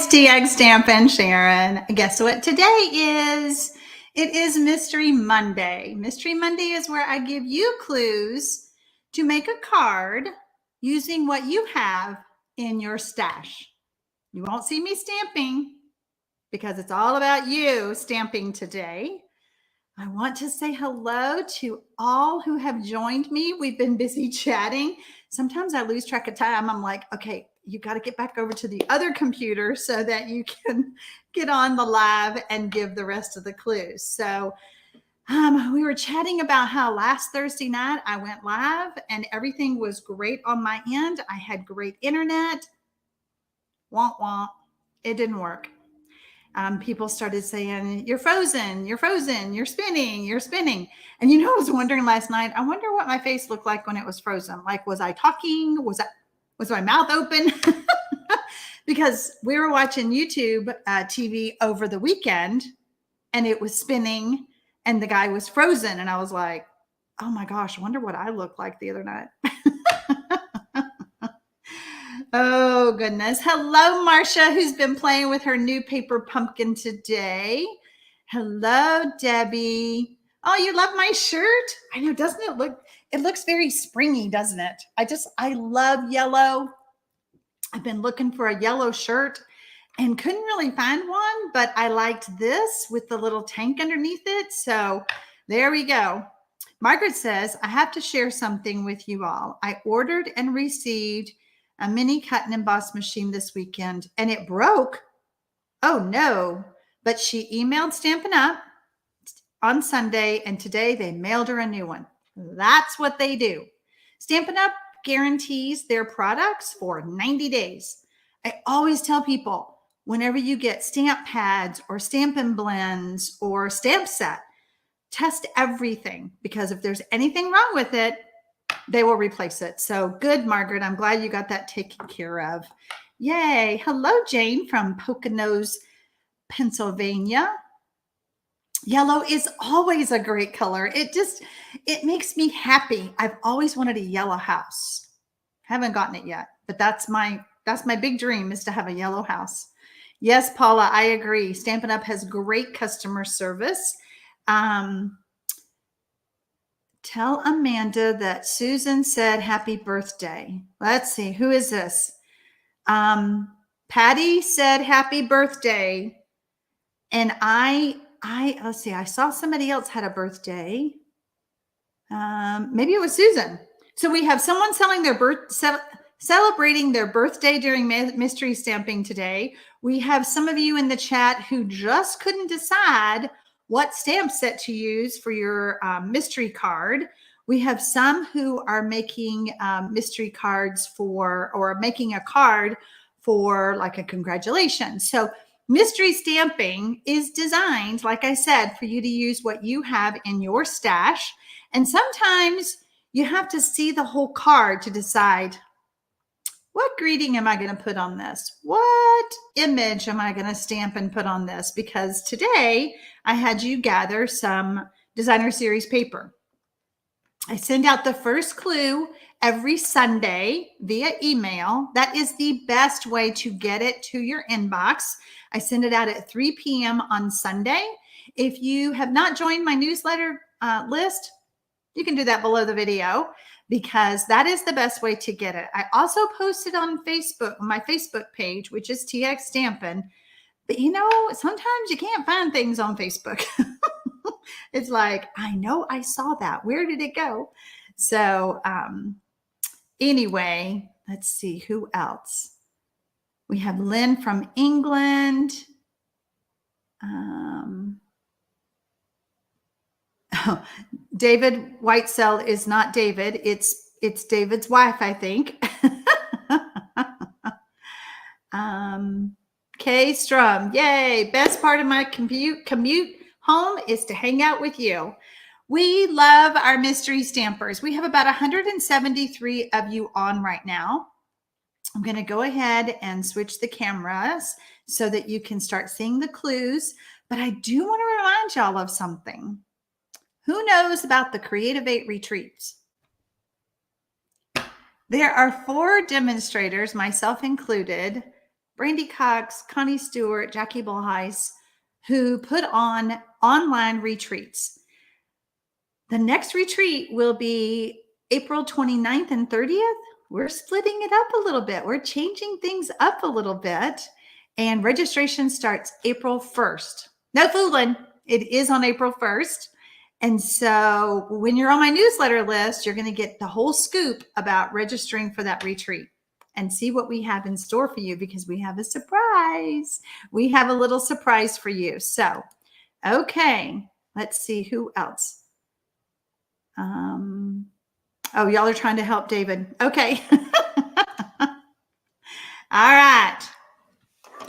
it's TxStampin, Sharon. Guess what today is? It is Mystery Monday. Mystery Monday is where I give you clues to make a card using what you have in your stash. You won't see me stamping because it's all about you stamping today. I want to say hello to all who have joined me. We've been busy chatting. Sometimes I lose track of time. I'm like, okay, you got to get back over to the other computer so that you can get on the live and give the rest of the clues. So we were chatting about how last Thursday night I went live and everything was great on my end. I had great internet. Womp womp. It didn't work. People started saying, you're frozen, you're frozen, you're spinning, you're spinning. And I was wondering last night, I wonder what my face looked like when it was frozen. Like, was I talking? Was my mouth open? Because we were watching YouTube TV over the weekend and it was spinning and the guy was frozen. And I was like, oh my gosh, I wonder what I looked like the other night. Oh, goodness. Hello, Marcia, who's been playing with her new paper pumpkin today. Hello, Debbie. Oh, you love my shirt? I know, doesn't it look, it looks very springy, doesn't it? I love yellow. I've been looking for a yellow shirt and couldn't really find one, but I liked this with the little tank underneath it. So there we go. Margaret says, I have to share something with you all. I ordered and received a mini cut and emboss machine this weekend and it broke. Oh no, but she emailed Stampin' Up on Sunday and today they mailed her a new one. That's what they do. Stampin' Up guarantees their products for 90 days. I always tell people whenever you get stamp pads or Stampin' Blends or stamp set, test everything because if there's anything wrong with it, they will replace it. So good, Margaret. I'm glad you got that taken care of. Yay. Hello, Jane from Poconos, Pennsylvania. Yellow is always a great color. It makes me happy. I've always wanted a yellow house. Haven't gotten it yet, but that's my big dream is to have a yellow house. Yes, Paula, I agree. Stampin' Up has great customer service. Tell Amanda that Susan said happy birthday. Let's see, who is this? Patty said happy birthday. And let's see, I saw somebody else had a birthday. Maybe it was Susan. So we have someone celebrating their birthday during mystery stamping today. We have some of you in the chat who just couldn't decide what stamp set to use for your mystery card. We have some who are making mystery cards or making a card for like a congratulations. So mystery stamping is designed, like I said, for you to use what you have in your stash. And sometimes you have to see the whole card to decide, what greeting am I going to put on this? What image am I going to stamp and put on this? Because today I had you gather some designer series paper. I send out the first clue every Sunday via email. That is the best way to get it to your inbox. I send it out at 3 p.m. on Sunday. If you have not joined my newsletter list, you can do that below the video because that is the best way to get it. I also posted on Facebook, my Facebook page, which is TxStampin. But sometimes you can't find things on Facebook. It's like, I know I saw that. Where did it go? So anyway, let's see who else. We have Lynn from England. David Whitesell is not David. It's David's wife, I think. Kay Strum, yay. Best part of my commute home is to hang out with you. We love our mystery stampers. We have about 173 of you on right now. I'm going to go ahead and switch the cameras so that you can start seeing the clues. But I do want to remind y'all of something. Who knows about the Creative 8 retreats? There are 4 demonstrators, myself included, Brandy Cox, Connie Stewart, Jackie Bolheis, who put on online retreats. The next retreat will be April 29th and 30th. We're splitting it up a little bit. We're changing things up a little bit. And registration starts April 1st. No fooling. It is on April 1st. And so when you're on my newsletter list, you're going to get the whole scoop about registering for that retreat and see what we have in store for you, because we have a surprise. We have a little surprise for you. So, okay, let's see who else. Oh, y'all are trying to help David. Okay. All right.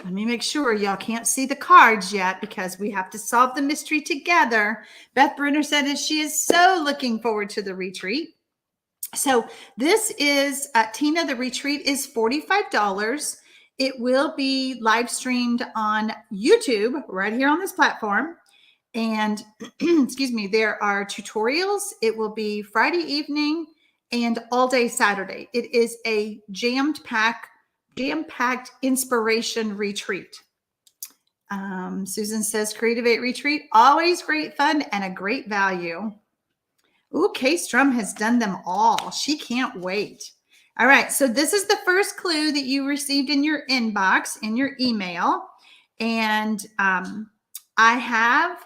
Let me make sure y'all can't see the cards yet, because we have to solve the mystery together. Beth Brunner said that she is so looking forward to the retreat. So this is, Tina, the retreat is $45. It will be live streamed on YouTube right here on this platform. And excuse me, there are tutorials. It will be Friday evening and all day Saturday. It is a jam-packed inspiration retreat. Susan says, Creative 8 retreat, always great fun and a great value. Ooh, Kay Strum has done them all. She can't wait. All right, so this is the first clue that you received in your inbox, in your email. And I have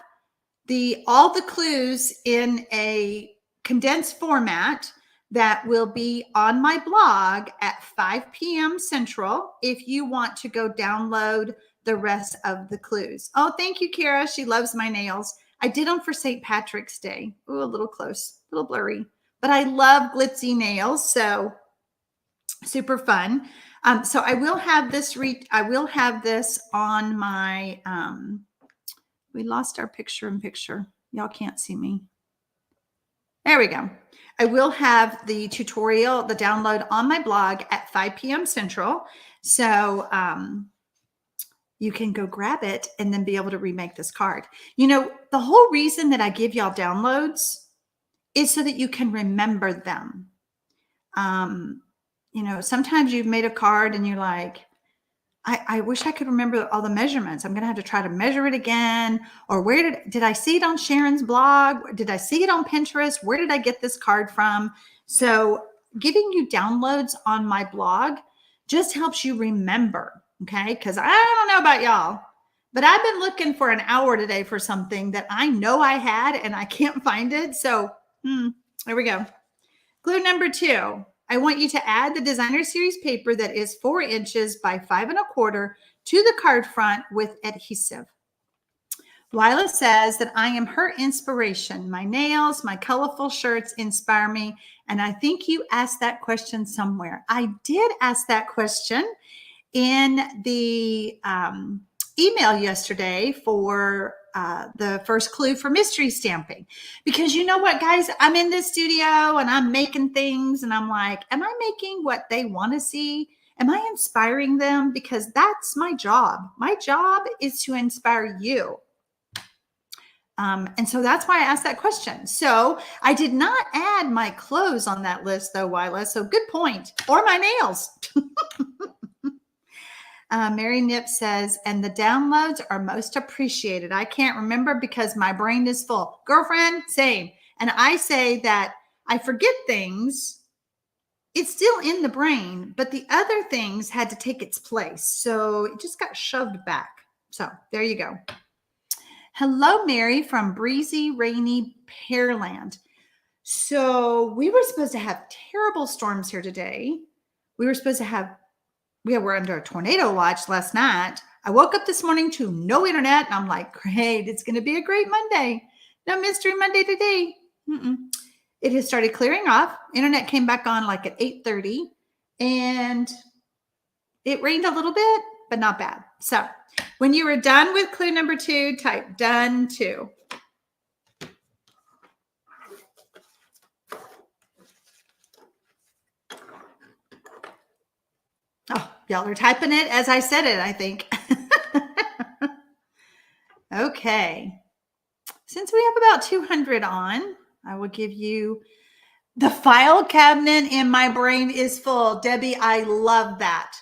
all the clues in a condensed format that will be on my blog at 5 p.m. Central if you want to go download the rest of the clues. Oh, thank you, Kara. She loves my nails. I did them for St. Patrick's Day. Ooh, a little close, a little blurry, but I love glitzy nails, so super fun. So I will have this on my, we lost our picture in picture. Y'all can't see me. There we go. I will have the tutorial, the download on my blog at 5 p.m. Central. So you can go grab it and then be able to remake this card. You know, the whole reason that I give y'all downloads is so that you can remember them. You know, sometimes you've made a card and you're like, I wish I could remember all the measurements. I'm going to have to try to measure it again. Or where did I see it on Sharon's blog? Did I see it on Pinterest? Where did I get this card from? So giving you downloads on my blog just helps you remember. Okay. Because I don't know about y'all, but I've been looking for an hour today for something that I know I had and I can't find it. So there we go. Clue number 2. I want you to add the designer series paper that is 4 inches by 5 1/4 to the card front with adhesive. Lila says that I am her inspiration. My nails, my colorful shirts inspire me. And I think you asked that question somewhere. I did ask that question in the email yesterday for the first clue for mystery stamping, because you know what, guys, I'm in this studio and I'm making things and I'm like, am I making what they want to see? Am I inspiring them? Because that's my job. My job is to inspire you. And so that's why I asked that question. So I did not add my clothes on that list though, Wyla. So good point. Or my nails. Mary Nip says, and the downloads are most appreciated. I can't remember because my brain is full. Girlfriend, same. And I say that I forget things. It's still in the brain, but the other things had to take its place. So it just got shoved back. So there you go. Hello, Mary from breezy, rainy Pearland. So we were supposed to have terrible storms here today. We were supposed to have we were under a tornado watch last night. I woke up this morning to no internet, and I'm like, great, it's going to be a great Monday. No Mystery Monday today. It has started clearing off. Internet came back on like at 8:30, and it rained a little bit, but not bad. So when you are done with clue number 2, type done 2. Oh, y'all are typing it as I said it, I think. Okay. Since we have about 200 on, I will give you the file cabinet in my brain is full. Debbie, I love that.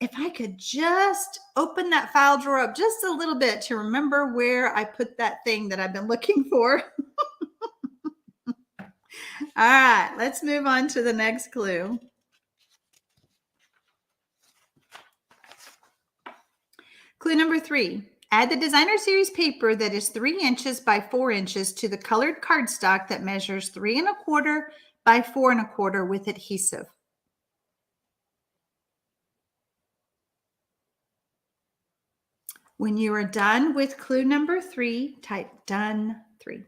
if I could just open that file drawer up just a little bit to remember where I put that thing that I've been looking for. All right, let's move on to the next clue. Clue number 3. Add the designer series paper that is 3 inches by 4 inches to the colored cardstock that measures 3 1/4 by 4 1/4 with adhesive. When you are done with clue number 3, type done 3.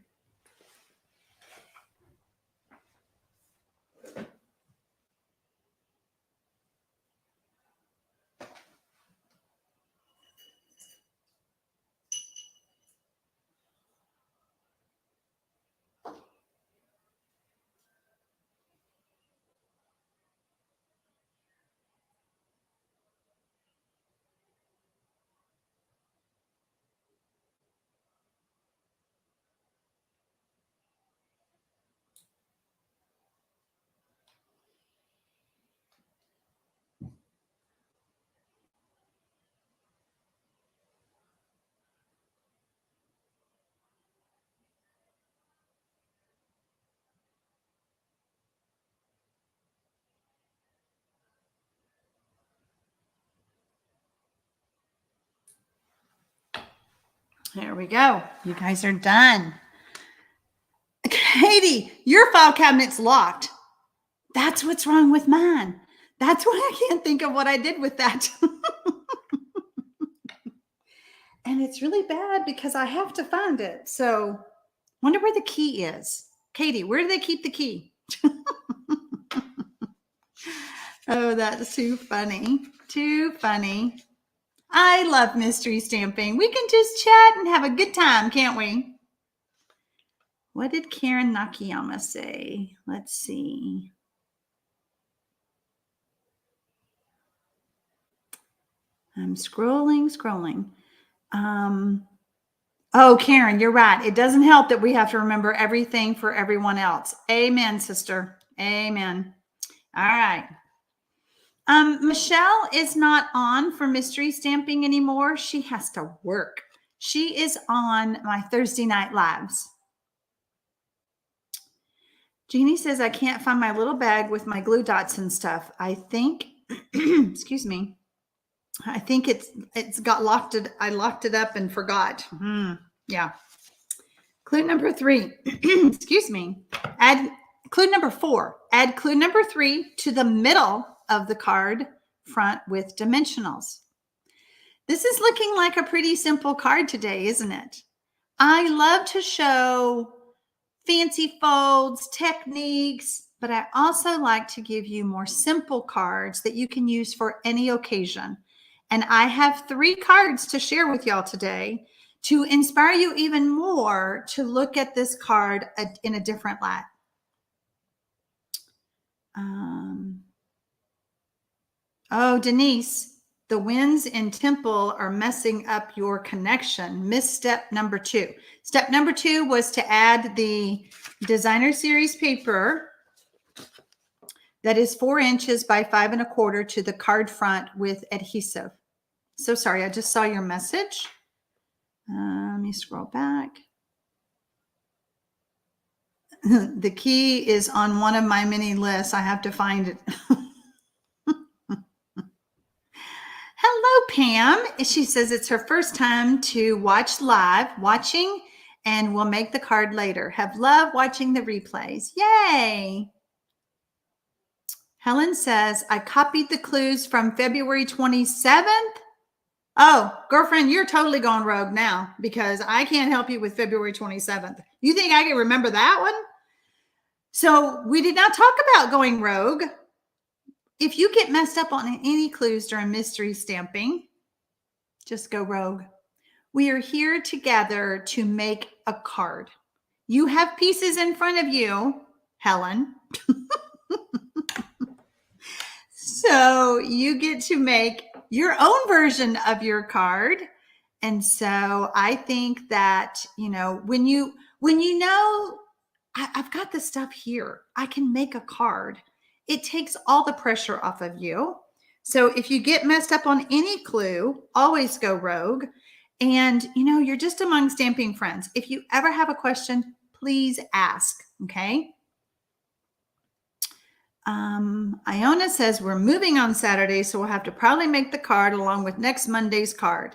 There we go. You guys are done. Katie, your file cabinet's locked. That's what's wrong with mine. That's why I can't think of what I did with that. And it's really bad because I have to find it. So wonder where the key is. Katie, where do they keep the key? Oh, that's too funny. Too funny. I love mystery stamping. We can just chat and have a good time, can't we? What did Karen Nakayama say? Let's see. I'm scrolling. Oh, Karen, you're right. It doesn't help that we have to remember everything for everyone else. Amen, sister. Amen. All right. Michelle is not on for mystery stamping anymore. She has to work. She is on my Thursday night lives. Jeannie says, I can't find my little bag with my glue dots and stuff. I think, excuse me. I think it's got locked. I locked it up and forgot. Yeah. Clue number 3. Excuse me. Add clue number 4. Add clue number 3 to the middle of the card front with dimensionals. This is looking like a pretty simple card today, isn't it? I love to show fancy folds, techniques, but I also like to give you more simple cards that you can use for any occasion. And I have 3 cards to share with y'all today to inspire you even more to look at this card in a different light. Oh, Denise, the winds in Temple are messing up your connection. Missed step number 2. Step number 2 was to add the designer series paper that is 4 inches by 5 1/4 to the card front with adhesive. So sorry, I just saw your message. Let me scroll back. The key is on one of my many lists. I have to find it. Hello, Pam. She says it's her first time to watch live, and we'll make the card later. Have loved watching the replays. Yay. Helen says, I copied the clues from February 27th. Oh, girlfriend, you're totally gone rogue now because I can't help you with February 27th. You think I can remember that one? So we did not talk about going rogue. If you get messed up on any clues during mystery stamping, just go rogue. We are here together to make a card. You have pieces in front of you, Helen. So you get to make your own version of your card. And so I think that, when you know, I've got the stuff here, I can make a card. It takes all the pressure off of you So if you get messed up on any clue, always go rogue. And, you're just among stamping friends. If you ever have a question, please ask, okay? Iona says we're moving on Saturday, so we'll have to probably make the card along with next Monday's card.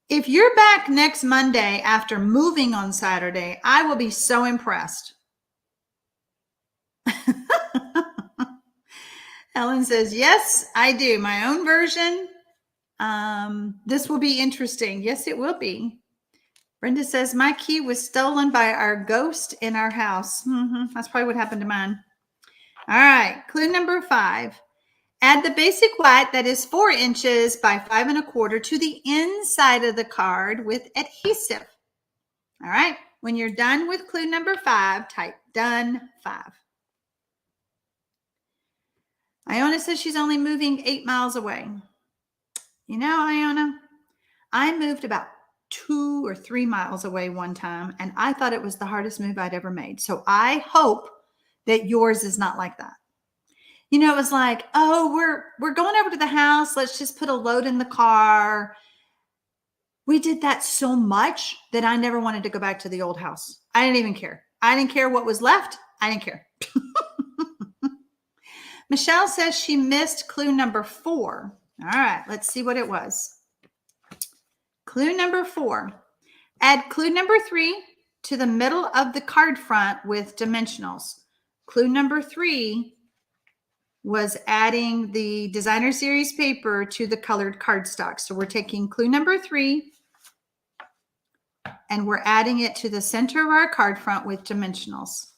If you're back next Monday after moving on Saturday, I will be so impressed. Helen says, yes, I do. My own version. This will be interesting. Yes, it will be. Brenda says, my key was stolen by our ghost in our house. That's probably what happened to mine. All right, clue number 5. Add the basic white that is 4 inches by 5 1/4 to the inside of the card with adhesive. All right, when you're done with clue number 5, type done 5. Iona says she's only moving 8 miles away. Iona, I moved about 2 or 3 miles away one time, and I thought it was the hardest move I'd ever made. So I hope that yours is not like that. It was like, oh, we're going over to the house. Let's just put a load in the car. We did that so much that I never wanted to go back to the old house. I didn't even care. I didn't care what was left. I didn't care. Michelle says she missed clue number 4. All right, let's see what it was. Clue number 4. Add clue number 3 to the middle of the card front with dimensionals. Clue number 3 was adding the designer series paper to the colored cardstock. So we're taking clue number 3 and we're adding it to the center of our card front with dimensionals.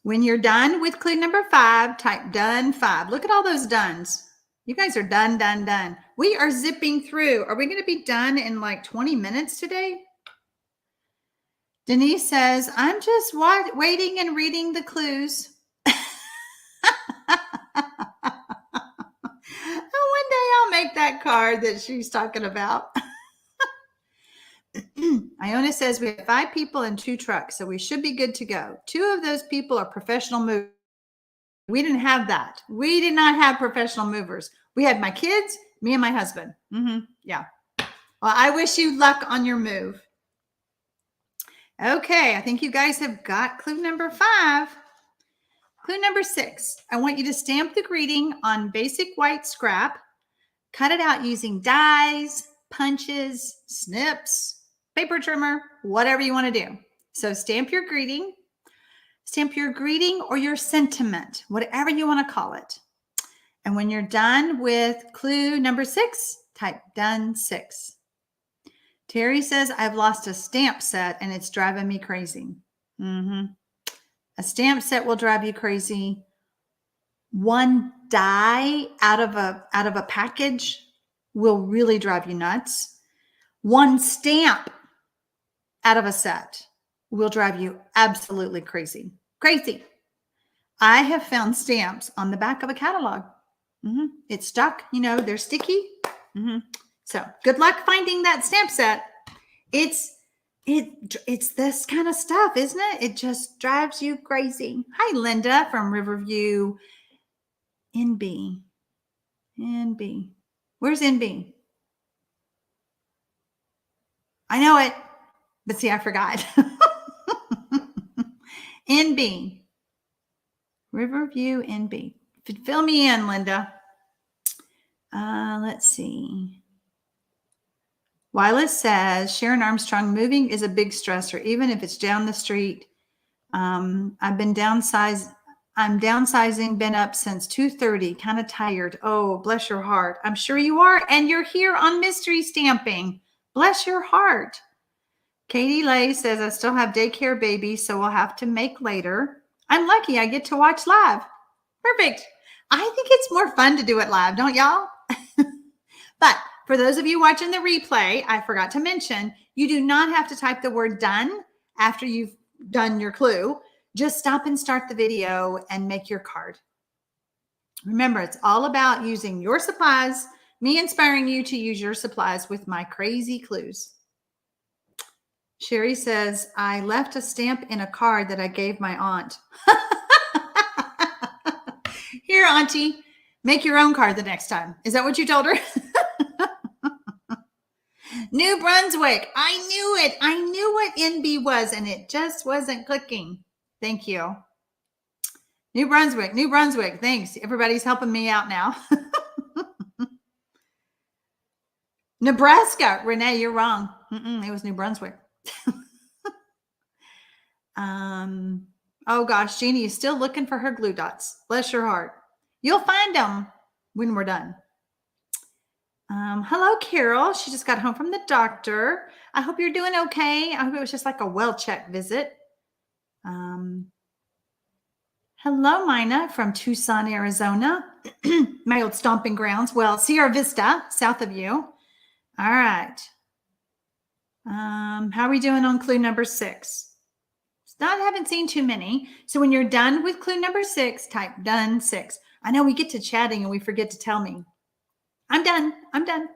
When you're done with clue number 5, type done 5. Look at all those dones. You guys are done, done, done. We are zipping through. Are we going to be done in like 20 minutes today? Denise says, I'm just waiting and reading the clues. One day I'll make that card that she's talking about. Iona says we have 5 people and 2 trucks, so we should be good to go. 2 of those people are professional movers. We didn't have that. We did not have professional movers. We had my kids, me and my husband. Yeah. Well, I wish you luck on your move. Okay, I think you guys have got clue number 5. Clue number 6. I want you to stamp the greeting on basic white scrap. Cut it out using dies, punches, snips, paper trimmer, whatever you want to do. So stamp your greeting. Stamp your greeting or your sentiment, whatever you want to call it. And when you're done with clue number 6, type done 6. Terry says, I've lost a stamp set and it's driving me crazy. A stamp set will drive you crazy. One die out of a package will really drive you nuts. One stamp out of a set will drive you absolutely crazy. Crazy. I have found stamps on the back of a catalog. It's stuck, they're sticky. So good luck finding that stamp set. It's this kind of stuff, isn't it? It just drives you crazy. Hi, Linda from Riverview, NB. NB. Where's NB? I know it, but see, I forgot. NB. Riverview, NB. Fill me in, Linda. Let's see. Wyla says, Sharon Armstrong, moving is a big stressor, even if it's down the street. I'm downsizing, been up since 2:30, kind of tired. Oh, bless your heart. I'm sure you are. And you're here on mystery stamping. Bless your heart. Katie Lay says, I still have daycare babies, so we'll have to make later. I'm lucky I get to watch live. Perfect. I think it's more fun to do it live, don't y'all? But for those of you watching the replay, I forgot to mention, you do not have to type the word done after you've done your clue. Just stop and start the video and make your card. Remember, it's all about using your supplies, me inspiring you to use your supplies with my crazy clues. Sherry says, I left a stamp in a card that I gave my aunt. Here, Auntie, make your own card the next time. Is that what you told her? New Brunswick. I knew it. I knew what NB was, and it just wasn't clicking. Thank you. New Brunswick. New Brunswick. Thanks. Everybody's helping me out now. Nebraska. Renee, you're wrong. It was New Brunswick. Oh gosh, Jeannie is still looking for her glue dots. Bless your heart. You'll find them when we're done. Hello, Carol. She just got home from the doctor. I hope you're doing okay. I hope it was just like a well-checked visit. Hello, Mina from Tucson, Arizona. My old stomping grounds. Well, Sierra Vista, south of you. All right. How are we doing on clue number 6? I haven't seen too many. So when you're done with clue number 6, type done 6. I know we get to chatting and we forget to tell me. I'm done. I'm done.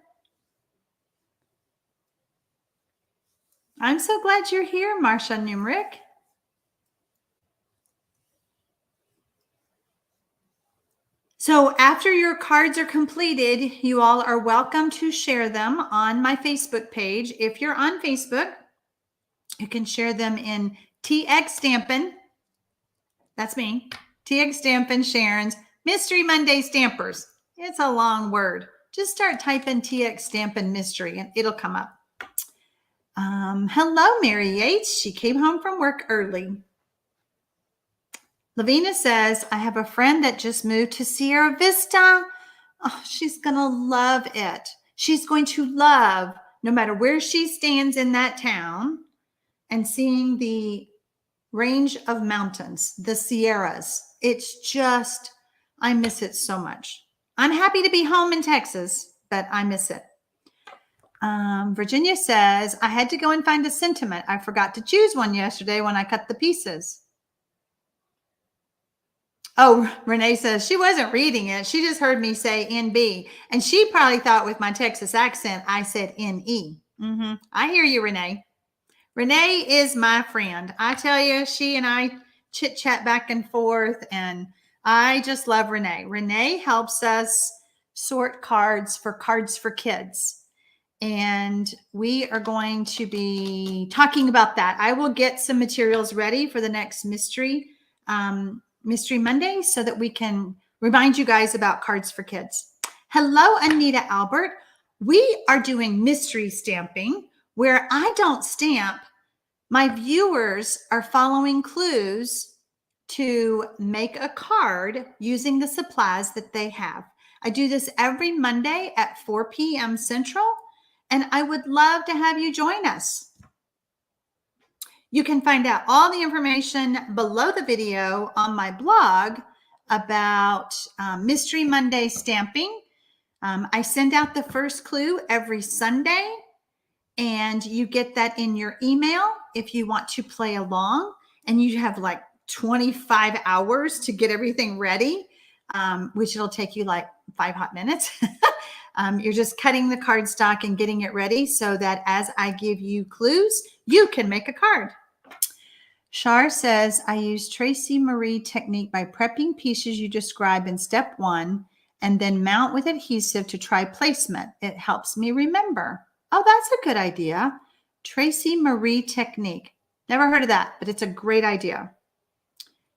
I'm so glad you're here, Marsha Numerick. So after your cards are completed, you all are welcome to share them on my Facebook page. If you're on Facebook, you can share them in TxStampin. That's me. TxStampin, Sharon's Mystery Monday Stampers. It's a long word. Just start typing TxStampin Mystery and it'll come up. Hello, Mary Yates. She came home from work early. Lavina says, I have a friend that just moved to Sierra Vista. Oh, she's going to love it. She's going to love, no matter where she stands in that town, and seeing the range of mountains, the Sierras. It's just, I miss it so much. I'm happy to be home in Texas, but I miss it. Virginia says, I had to go and find a sentiment. I forgot to choose one yesterday when I cut the pieces. Oh, Renee says she wasn't reading it. She just heard me say NB. And she probably thought with my Texas accent, I said NE. I hear you, Renee. Renee is my friend. I tell you, she and I chit chat back and forth, and I just love Renee. Renee helps us sort cards for Kids. And we are going to be talking about that. I will get some materials ready for the next Mystery Monday so that we can remind you guys about Cards for Kids. Hello, Anita Albert. We are doing mystery stamping where I don't stamp. My viewers are following clues to make a card using the supplies that they have. I do this every Monday at 4 p.m. Central, and I would love to have you join us. You can find out all the information below the video on my blog about Mystery Monday stamping. I send out the first clue every Sunday, and you get that in your email if you want to play along. And you have like 25 hours to get everything ready, which it'll take you like 5 hot minutes. You're just cutting the cardstock and getting it ready so that as I give you clues, you can make a card. Shar says, I use Tracy Marie technique by prepping pieces you describe in step 1 and then mount with adhesive to try placement. It helps me remember. Oh, that's a good idea. Tracy Marie technique. Never heard of that, but it's a great idea.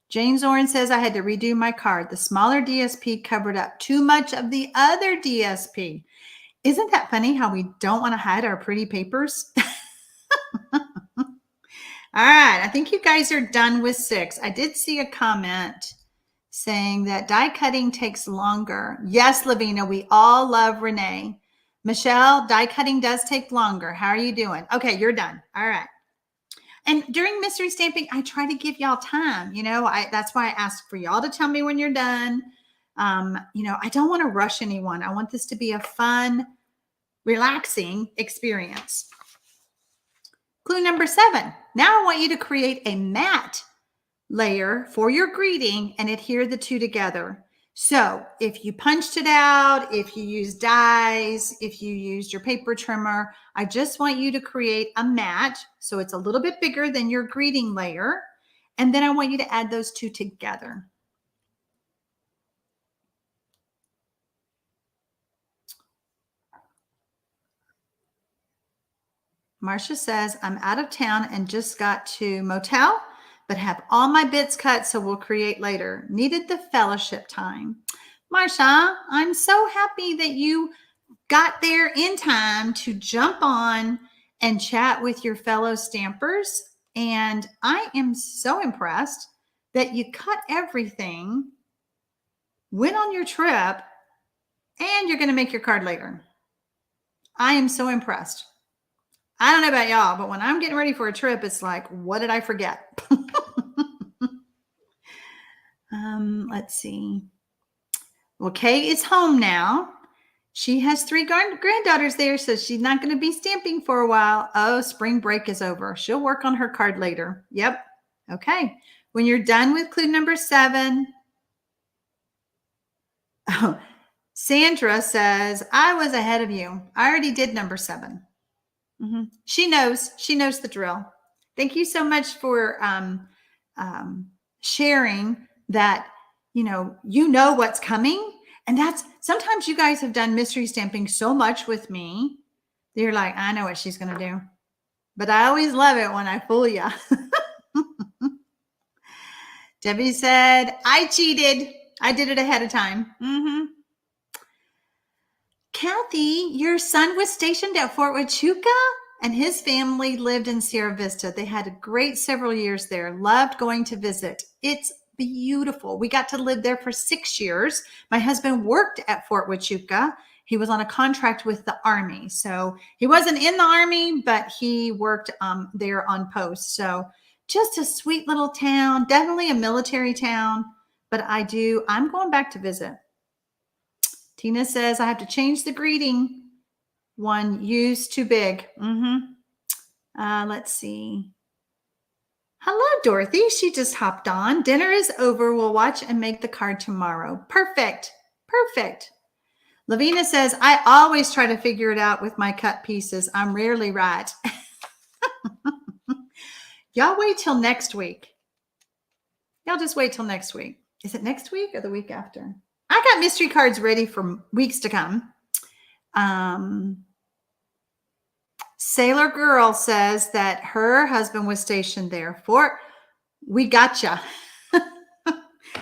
Jane Zorn says, I had to redo my card. The smaller DSP covered up too much of the other DSP. Isn't that funny how we don't want to hide our pretty papers? All right, I think you guys are done with 6. I did see a comment saying that die cutting takes longer. Yes, Lavina, we all love Renee. Michelle, die cutting does take longer. How are you doing? Okay, you're done. All right. And during mystery stamping, I try to give y'all time. That's why I ask for y'all to tell me when you're done. I don't want to rush anyone. I want this to be a fun, relaxing experience. Clue number 7. Now I want you to create a matte layer for your greeting and adhere the two together. So if you punched it out, if you used dies, if you used your paper trimmer, I just want you to create a mat. So it's a little bit bigger than your greeting layer. And then I want you to add those two together. Marcia says, I'm out of town and just got to motel, but have all my bits cut, so we'll create later. Needed the fellowship time. Marcia, I'm so happy that you got there in time to jump on and chat with your fellow stampers. And I am so impressed that you cut everything, went on your trip, and you're going to make your card later. I am so impressed. I don't know about y'all, but when I'm getting ready for a trip, it's like, what did I forget? Let's see. Well, Kay is home now. She has 3 granddaughters there, so she's not going to be stamping for a while. Oh, spring break is over. She'll work on her card later. Yep. Okay. When you're done with clue number 7. Oh, Sandra says, I was ahead of you. I already did number 7. She knows the drill. Thank you so much for sharing that, you know what's coming. And that's, sometimes you guys have done mystery stamping so much with me. You're like, I know what she's going to do. But I always love it when I fool you. Debbie said, I cheated. I did it ahead of time. Kathy, your son was stationed at Fort Huachuca and his family lived in Sierra Vista. They had a great several years there. Loved going to visit. It's beautiful. We got to live there for 6 years. My husband worked at Fort Huachuca. He was on a contract with the Army. So he wasn't in the Army, but he worked there on post. So just a sweet little town, definitely a military town. But I'm going back to visit. Tina says, I have to change the greeting. One used too big. Let's see. Hello, Dorothy. She just hopped on. Dinner is over. We'll watch and make the card tomorrow. Perfect. Perfect. Lavina says, I always try to figure it out with my cut pieces. I'm rarely right. Y'all wait till next week. Y'all just wait till next week. Is it next week or the week after? I got mystery cards ready for weeks to come. Sailor Girl says that her husband was stationed there. We gotcha.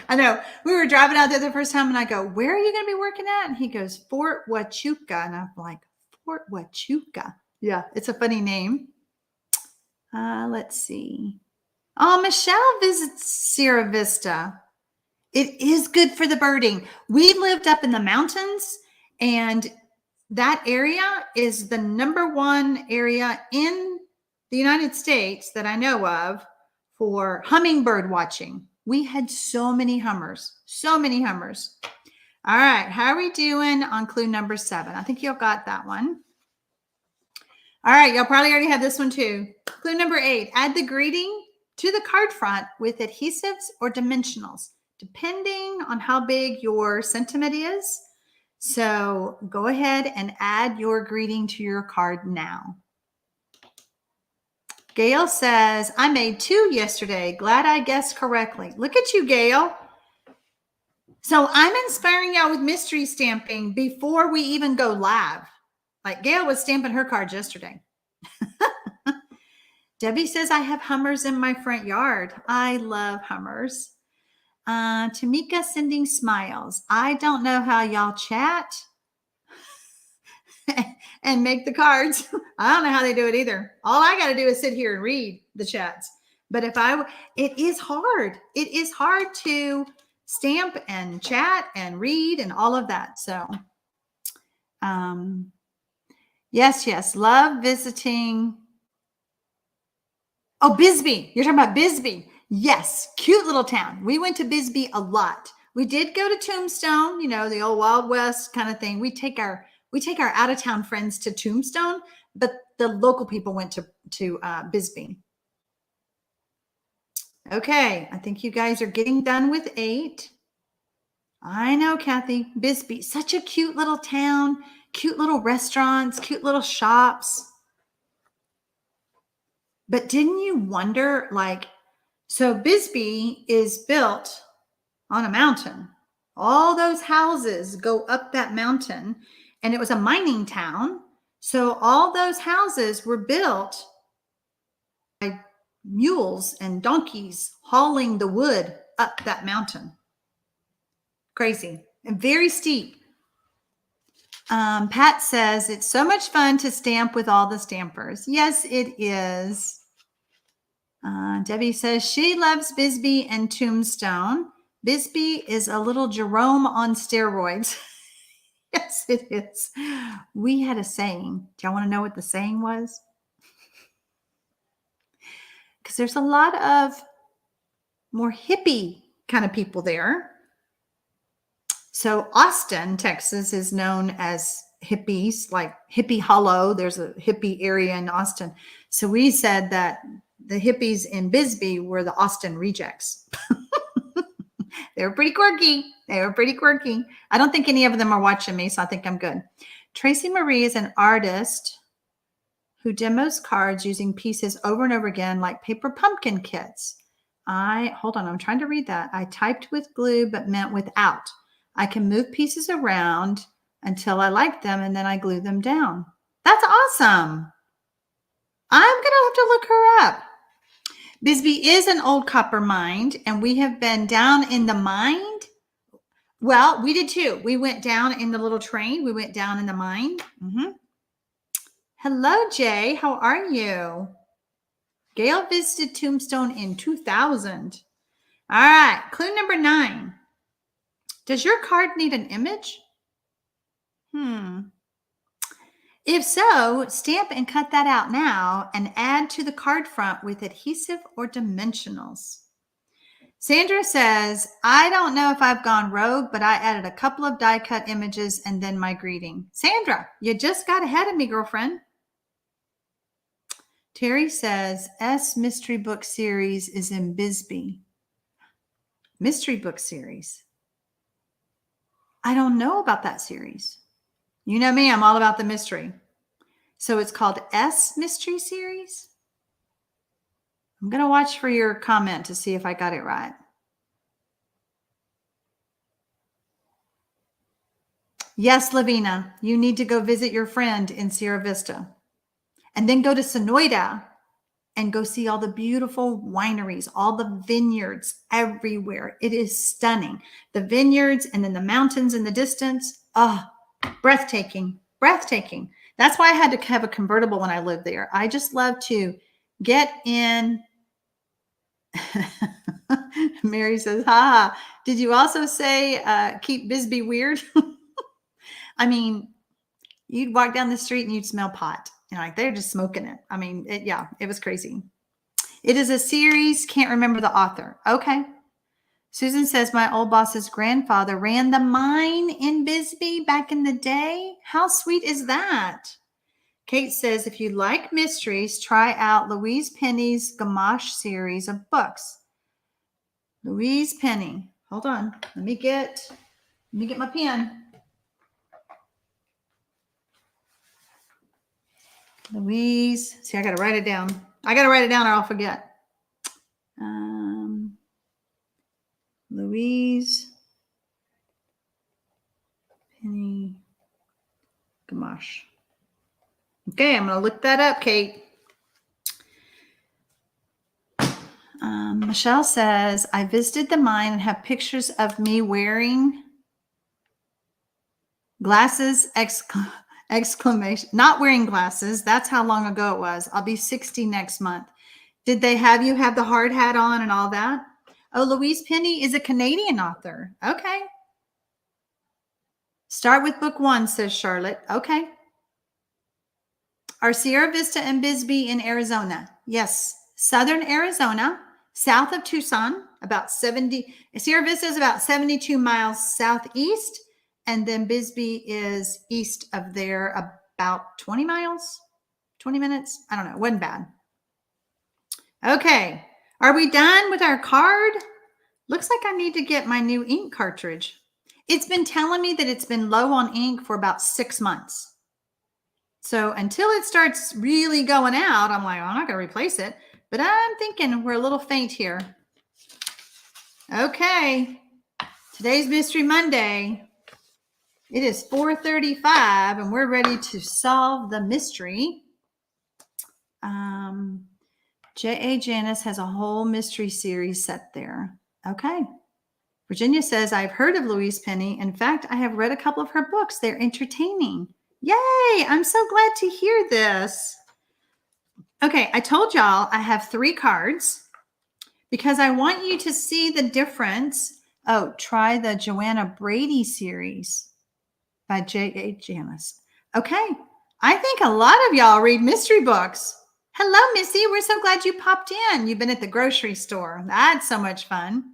I know. We were driving out there the first time and I go, where are you going to be working at? And he goes, Fort Huachuca. And I'm like, Fort Huachuca. Yeah, it's a funny name. Let's see. Oh, Michelle visits Sierra Vista. It is good for the birding. We lived up in the mountains, and that area is the #1 area in the United States that I know of for hummingbird watching. We had so many hummers, so many hummers. All right, how are we doing on clue number 7? I think you've got that one. All right, you'll probably already have this one too. Clue number 8, add the greeting to the card front with adhesives or dimensionals, depending on how big your sentiment is. So go ahead and add your greeting to your card now. Gail says, I made 2 yesterday. Glad I guessed correctly. Look at you, Gail. So I'm inspiring y'all with mystery stamping before we even go live. Like Gail was stamping her cards yesterday. Debbie says, I have hummers in my front yard. I love hummers. Tamika sending smiles. I don't know how y'all chat and make the cards. I don't know how they do it either. All I got to do is sit here and read the chats. But it is hard. It is hard to stamp and chat and read and all of that. So, yes. Love visiting. Oh, Bisbee. You're talking about Bisbee. Yes. Cute little town. We went to Bisbee a lot. We did go to Tombstone, the old Wild West kind of thing. We take our out of town friends to Tombstone, but the local people went to Bisbee. Okay. I think you guys are getting done with 8. I know, Kathy. Bisbee, such a cute little town, cute little restaurants, cute little shops. But didn't you wonder, so Bisbee is built on a mountain. All those houses go up that mountain, and it was a mining town. So all those houses were built by mules and donkeys hauling the wood up that mountain. Crazy and very steep. Pat says, it's so much fun to stamp with all the stampers. Yes, it is. Debbie says she loves Bisbee and Tombstone. Bisbee is a little Jerome on steroids. Yes, it is. We had a saying. Do y'all want to know what the saying was? Because there's a lot of more hippie kind of people there. So Austin, Texas is known as hippies, like Hippie Hollow. There's a hippie area in Austin. So we said that the hippies in Bisbee were the Austin rejects. They were pretty quirky. I don't think any of them are watching me, so I think I'm good. Tracy Marie is an artist who demos cards using pieces over and over again, like paper pumpkin kits. Hold on, I'm trying to read that. I typed with glue, but meant without. I can move pieces around until I like them, and then I glue them down. That's awesome. I'm going to have to look her up. Bisbee is an old copper mine, and we have been down in the mine. Well, we did too. We went down in the little train. We went down in the mine. Hello, Jay. How are you? Gail visited Tombstone in 2000. All right. Clue number 9. Does your card need an image? If so, stamp and cut that out now and add to the card front with adhesive or dimensionals. Sandra says, I don't know if I've gone rogue, but I added a couple of die cut images and then my greeting. Sandra, you just got ahead of me, girlfriend. Terry says, S Mystery Book Series is in Bisbee. Mystery Book Series. I don't know about that series. You know me, I'm all about the mystery. So it's called S Mystery Series. I'm going to watch for your comment to see if I got it right. Yes, Lavina, you need to go visit your friend in Sierra Vista. And then go to Sonoyta and go see all the beautiful wineries, all the vineyards everywhere. It is stunning. The vineyards and then the mountains in the distance. Oh, breathtaking. That's why I had to have a convertible when I lived there. I just love to get in. Mary says, haha, did you also say keep Bisbee weird? I mean, you'd walk down the street and you'd smell pot. Like they're just smoking it. I mean, it was crazy. It is a series. Can't remember the author. Okay. Susan says, my old boss's grandfather ran the mine in Bisbee back in the day. How sweet is that? Kate says, if you like mysteries, try out Louise Penny's Gamache series of books. Louise Penny. Hold on. Let me get my pen. Louise. See, I got to write it down. I got to write it down or I'll forget. Louise Penny Gamache. Okay, I'm going to look that up, Kate. Michelle says, I visited the mine and have pictures of me wearing glasses, exclamation. Not wearing glasses. That's how long ago it was. I'll be 60 next month. Did they have you have the hard hat on and all that? Oh, Louise Penny is a Canadian author. Okay. Start with book 1, says Charlotte. Okay. Are Sierra Vista and Bisbee in Arizona? Yes. Southern Arizona, south of Tucson, Sierra Vista is about 72 miles southeast, and then Bisbee is east of there about 20 miles, 20 minutes. I don't know. It wasn't bad. Okay. Are we done with our card? Looks like I need to get my new ink cartridge. It's been telling me that it's been low on ink for about 6 months. So until it starts really going out, I'm like, I'm not going to replace it. But I'm thinking we're a little faint here. Okay. Today's Mystery Monday. It is 4:35 and we're ready to solve the mystery. J.A. Janice has a whole mystery series set there. Okay. Virginia says, I've heard of Louise Penny. In fact, I have read a couple of her books. They're entertaining. Yay! I'm so glad to hear this. Okay, I told y'all I have 3 cards because I want you to see the difference. Oh, try the Joanna Brady series by J.A. Janice. Okay, I think a lot of y'all read mystery books. Hello, Missy. We're so glad you popped in. You've been at the grocery store. That's so much fun.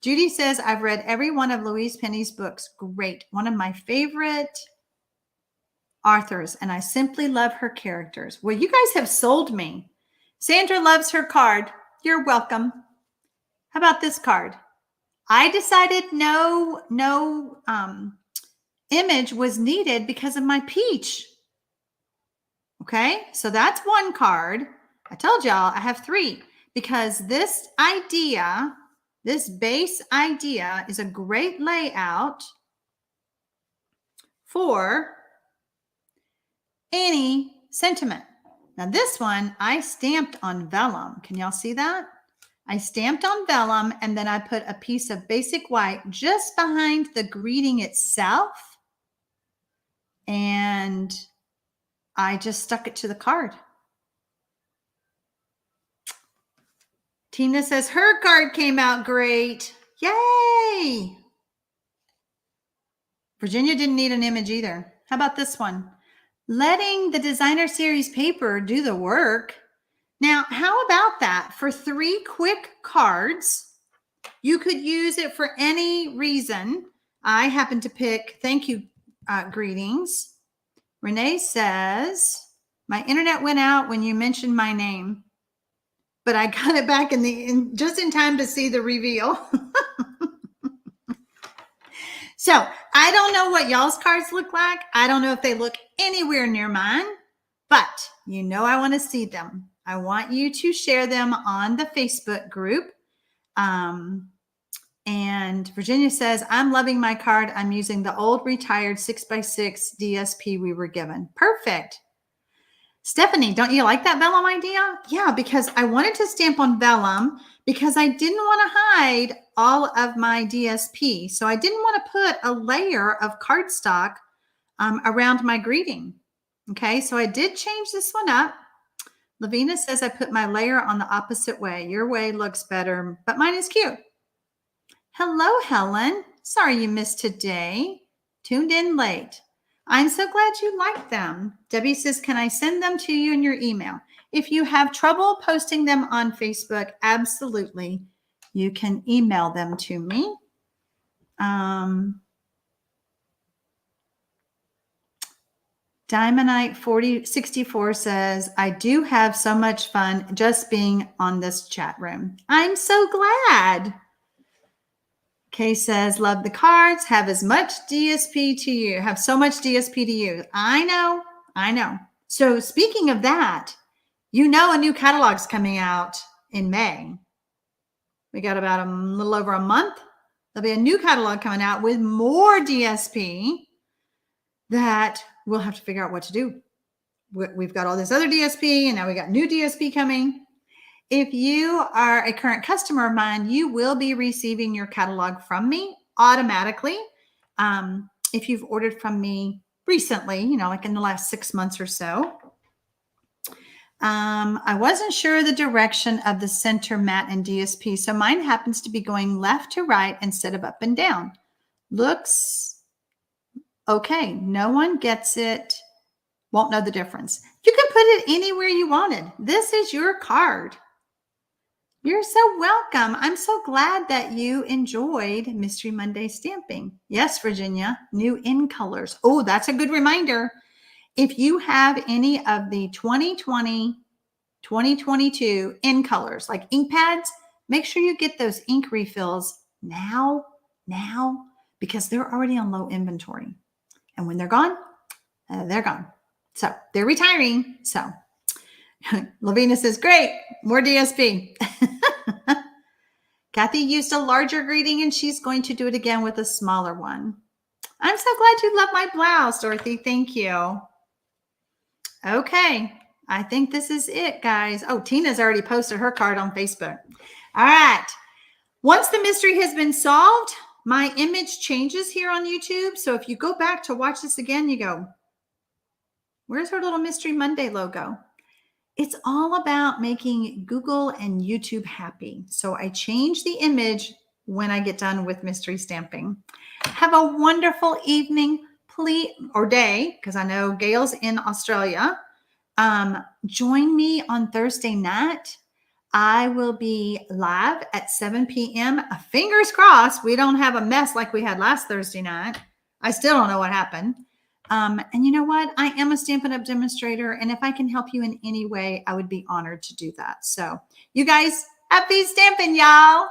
Judy says, I've read every one of Louise Penny's books. Great. One of my favorite authors, and I simply love her characters. Well, you guys have sold me. Sandra loves her card. You're welcome. How about this card? I decided no image was needed because of my peach. Okay, so that's one card. I told y'all I have 3 because this idea, this base idea is a great layout for any sentiment. Now this one I stamped on vellum. Can y'all see that? I stamped on vellum and then I put a piece of basic white just behind the greeting itself. And I just stuck it to the card. Tina says her card came out great. Yay! Virginia didn't need an image either. How about this one? Letting the designer series paper do the work. Now, how about that? For 3 quick cards, you could use it for any reason. I happen to pick thank you greetings. Renee says, my internet went out when you mentioned my name, but I got it back just in time to see the reveal. So I don't know what y'all's cards look like. I don't know if they look anywhere near mine, but you know I want to see them. I want you to share them on the Facebook group. And Virginia says, I'm loving my card. I'm using the old retired 6x6 DSP we were given. Perfect. Stephanie, don't you like that vellum idea? Yeah, because I wanted to stamp on vellum because I didn't want to hide all of my DSP. So I didn't want to put a layer of cardstock around my greeting. Okay, so I did change this one up. Lavina says I put my layer on the opposite way. Your way looks better, but mine is cute. Hello, Helen. Sorry you missed today. Tuned in late. I'm so glad you like them. Debbie says, can I send them to you in your email? If you have trouble posting them on Facebook, absolutely. You can email them to me. Diamondite 4064 says, I do have so much fun just being on this chat room. I'm so glad. Kay says, love the cards, have as much DSP to you, have so much DSP to use. I know. So speaking of that, you know a new catalog's coming out in May. We got about a little over a month. There'll be a new catalog coming out with more DSP that we'll have to figure out what to do. We've got all this other DSP and now we got new DSP coming. If you are a current customer of mine, you will be receiving your catalog from me automatically. If you've ordered from me recently, like in the last 6 months or so. I wasn't sure the direction of the center mat and DSP, so mine happens to be going left to right instead of up and down. Looks okay. No one gets it, won't know the difference. You can put it anywhere you wanted. This is your card. You're so welcome. I'm so glad that you enjoyed Mystery Monday stamping. Yes, Virginia, new in colors. Oh, that's a good reminder. If you have any of the 2020, 2022 in colors, like ink pads, make sure you get those ink refills now, because they're already on low inventory. And when they're gone, they're gone. So they're retiring. So Lavina says, great, more DSP. Kathy used a larger greeting and she's going to do it again with a smaller one. I'm so glad you love my blouse, Dorothy. Thank you. Okay. I think this is it, guys. Oh, Tina's already posted her card on Facebook. All right. Once the mystery has been solved, my image changes here on YouTube. So if you go back to watch this again, you go, where's her little Mystery Monday logo? It's all about making Google and YouTube happy. So I change the image when I get done with mystery stamping. Have a wonderful evening, please, or day, because I know Gail's in Australia. Join me on Thursday night. I will be live at 7 p.m. Fingers crossed we don't have a mess like we had last Thursday night. I still don't know what happened. And you know what? I am a Stampin' Up! Demonstrator, and if I can help you in any way, I would be honored to do that. So you guys, happy stamping, y'all.